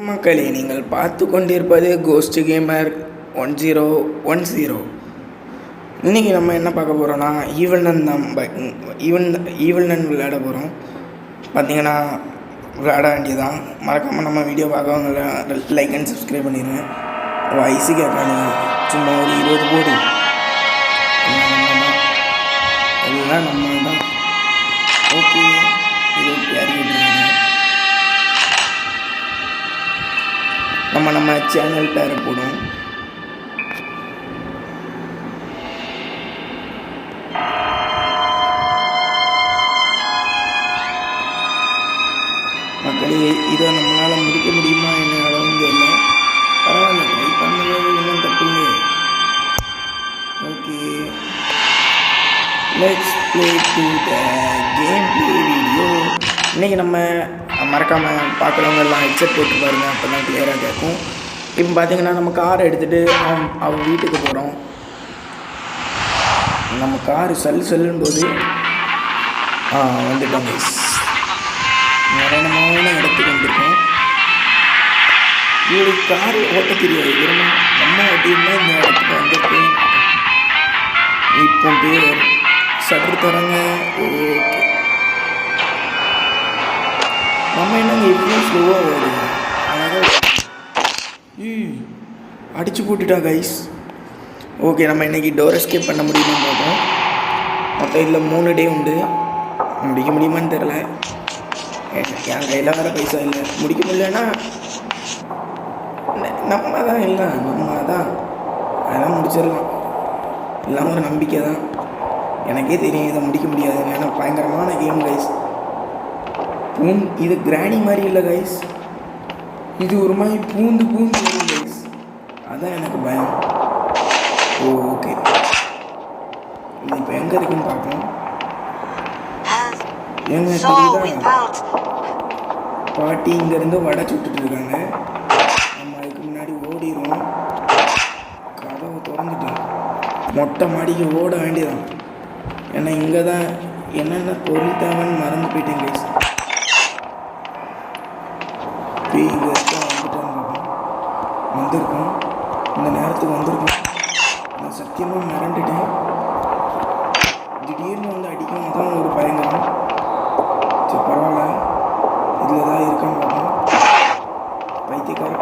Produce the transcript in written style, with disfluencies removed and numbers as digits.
மக்களே, நீங்கள் பார்த்து கொண்டிருப்பது கோஸ்ட் கேமர் 1010. இன்றைக்கி நம்ம என்ன பார்க்க போகிறோன்னா ஈவல் நன் விளையாட போகிறோம். பார்த்தீங்கன்னா விளையாட வேண்டியதான். மறக்காமல் நம்ம வீடியோ பார்க்கவங்க லைக் அண்ட் சப்ஸ்கிரைப் பண்ணிடுங்க. வயசு கேட்காங்க, சும்மா ஒரு 20 கோடி எல்லாம் நம்ம தான். ஓகே, இது யார் கேட்டுருக்காங்க. நம்ம சேனல் பேரை போடும். மக்களே, இதை நம்மளால் முடிக்க முடியுமா என்ன அளவுன்னு தெரியல. பரவாயில்ல, ட்ரை பண்ணுறது ஒன்றும் தப்பு இல்லை. Okay, let's play to the game play video. இன்றைக்கி நம்ம மறக்காமல் பார்க்குறவங்க எல்லாம் ஹெட்செட் போட்டு பாருங்க, அப்போ தான் கிளியராக கேட்கும். இப்போ பார்த்தீங்கன்னா நம்ம காரை எடுத்துகிட்டு அவன் வீட்டுக்கு போகிறோம். நம்ம காரு சொல்லும் போது வந்துட்டோம் கைஸ். மரணமான இடத்துக்கு வந்துருக்கோம். இவருக்கு காரு ஓட்ட தெரியாது, நம்ம ஓட்டினா இந்த இடத்துக்கு வந்துருக்கோம். இப்போ பேர் சற்று தரங்க. ஓகே, நம்ம என்னங்க இவ்வளோ ஸ்லோவாக ஓடுங்க. அழகாக அடித்து போட்டுட்டா கைஸ். ஓகே, நம்ம இன்றைக்கி டோர் எஸ்கேப் பண்ண முடியுமான்னு பார்ப்போம். மொத்தம் இதில் 3 டே உண்டு. முடிக்க முடியுமான்னு தெரில, என் கையில் வேறு பைசா இல்லை. முடிக்க முடியலன்னா நம்ம தான் அதெல்லாம் முடிச்சிடலாம். எல்லாம் ஒரு நம்பிக்கை தான். எனக்கே தெரியும் இதை முடிக்க முடியாது. ஏன்னா பயங்கரமான கேம் கைஸ். இது கிராணி மாதிரி இல்லை கைஸ், இது ஒரு மாதிரி பூந்து வரும் கைஸ். அதான் எனக்கு பயம். ஓகே, இது இப்போ எங்கே இருக்குன்னு பார்ப்போம். ஏங்க தெரியுதா, பாட்டி இங்கேருந்து வடை சுட்டுட்டு இருக்காங்க. நம்ம அதுக்கு முன்னாடி ஓடிடுவோம். கதவை திறந்துட்டு மொட்டை மாடிக்கு ஓட வேண்டியதான். ஏன்னா இங்கே தான் என்னென்ன பொருள் தேவைன்னு மறந்து போயிட்டேன் கைஸ். இங்கே வந்திருக்கோம், இந்த நேரத்துக்கு வந்திருக்கோம். நான் சத்தியமாக மிரண்டுட்டேன். திடீர்னு வந்து அடிக்கும், அதான் ஒரு பயங்கரம். சரி பரவாயில்ல, இதில் தான் இருக்கான்னு பார்ப்போம். பைத்தியக்கார